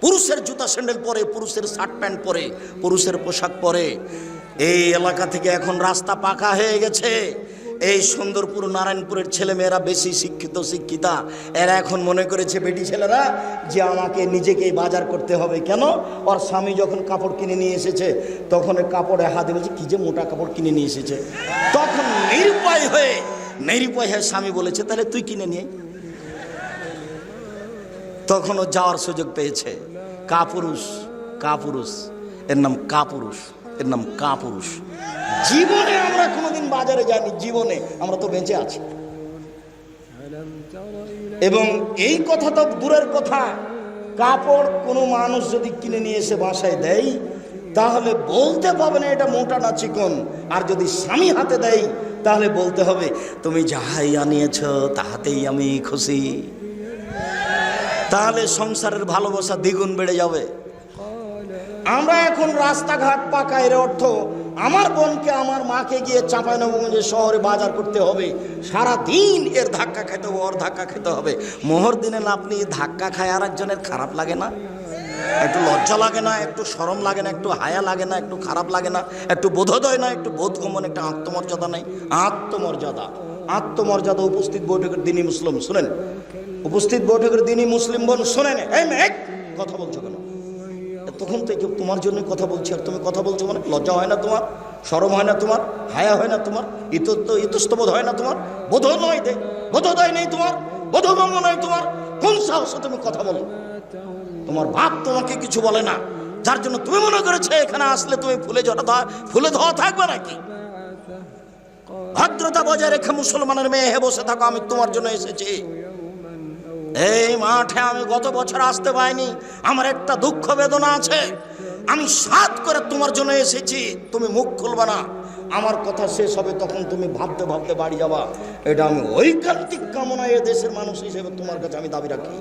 পুরুষের জুতা স্যান্ডেল পরে, পুরুষের শার্ট প্যান্ট পরে, পুরুষের পোশাক পরে। এই এলাকা থেকে এখন রাস্তা পাকা হয়ে গেছে। এই সুন্দরপুর নারায়ণপুরের ছেলেমেয়েরা বেশি শিক্ষিত শিক্ষিতা, এরা এখন মনে করেছে বেটি ছেলেরা যে আমাকে নিজেকেই বাজার করতে হবে। কেন? ওর স্বামী যখন কাপড় কিনে নিয়ে এসেছে তখন ওই কাপড়ে হাতে বলছে কি যে মোটা কাপড় কিনে নিয়ে এসেছে। তখন নিরুপায় হয়ে স্বামী বলেছে তাহলে তুই কিনে নিয়ে। তখন ও যাওয়ার সুযোগ পেয়েছে। কাপুরুষ, কাপুরুষ, এর নাম কাপুরুষ, এর নাম কাপুরুষ। জীবনে আমরা কোনোদিন বাজারে যাইনি, জীবনে আমরা তো বেঁচে আছি। এবং এই কথা তো দূরের কথা, কাপড় কোনো মানুষ যদি কিনে নিয়ে এসে বাসায় দেয় তাহলে বলতে পারবে না এটা মোটা না চিকন। আর যদি স্বামী হাতে দেয় তাহলে বলতে হবে তুমি যাহাই আনিয়েছ তাহাতেই আমি খুশি। তাহলে সংসারের ভালোবাসা দ্বিগুণ বেড়ে যাবে। আমরা এখন রাস্তাঘাট পাকা, এর অর্থ আমার বোনকে আমার মাকে গিয়ে চাঁপাইনবাবগঞ্জের শহরে বাজার করতে হবে, সারাদিন এর ধাক্কা খেতে হবে, ওর ধাক্কা খেতে হবে। মোহর দিনে আপনি ধাক্কা খায় আর একজনের খারাপ লাগে না? একটু লজ্জা লাগে না? একটু শরম লাগে না? একটু হায়া লাগে না? একটু খারাপ লাগে না? একটু বোধোদয় না? একটু বোধগমন, একটা আত্মমর্যাদা নেই? আত্মমর্যাদা, আত্মমর্যাদা। উপস্থিত বৈঠকের দিনই মুসলিম শুনেন, উপস্থিত বৈঠকের দিনই মুসলিম বোন শুনেন। এই মেয়ে কথা বলছো কেন? তখন থেকে তোমার জন্য কথা বলছি আর তুমি কথা বলছো মানে লজ্জা হয় না তোমার? শরম হয় না তোমার? হায়া হয় না তোমার? ইতস্তবোধ হয় না তোমার? বোধোদয় নেই তোমার? বোধগম্য নয় তোমার? কোন সাহসে তুমি কথা বলো? তোমার বাপ তোমাকে কিছু বলে না, যার জন্য তুমি মনে করেছো এখানে আসলে তুমি ফুলে ধোয়া থাকবে নাকি? ভদ্রতা বজায় রেখে মুসলমানের মেয়ে হে বসে থাকো, আমি তোমার জন্য এসেছি। এই মাঠে আমি গত বছর আসতে পাইনি, আমার একটা দুঃখ বেদনা আছে। আমি সাত করে তোমার জন্য এসেছি, তুমি মুখ খুলবা না। আমার কথা শেষ হবে তখন তুমি ভাবতে ভাবতে বাড়ি যাবা। এটা আমি ঐকান্তিক কামনা এ দেশের মানুষ হিসেবে তোমার কাছে আমি দাবি রাখি।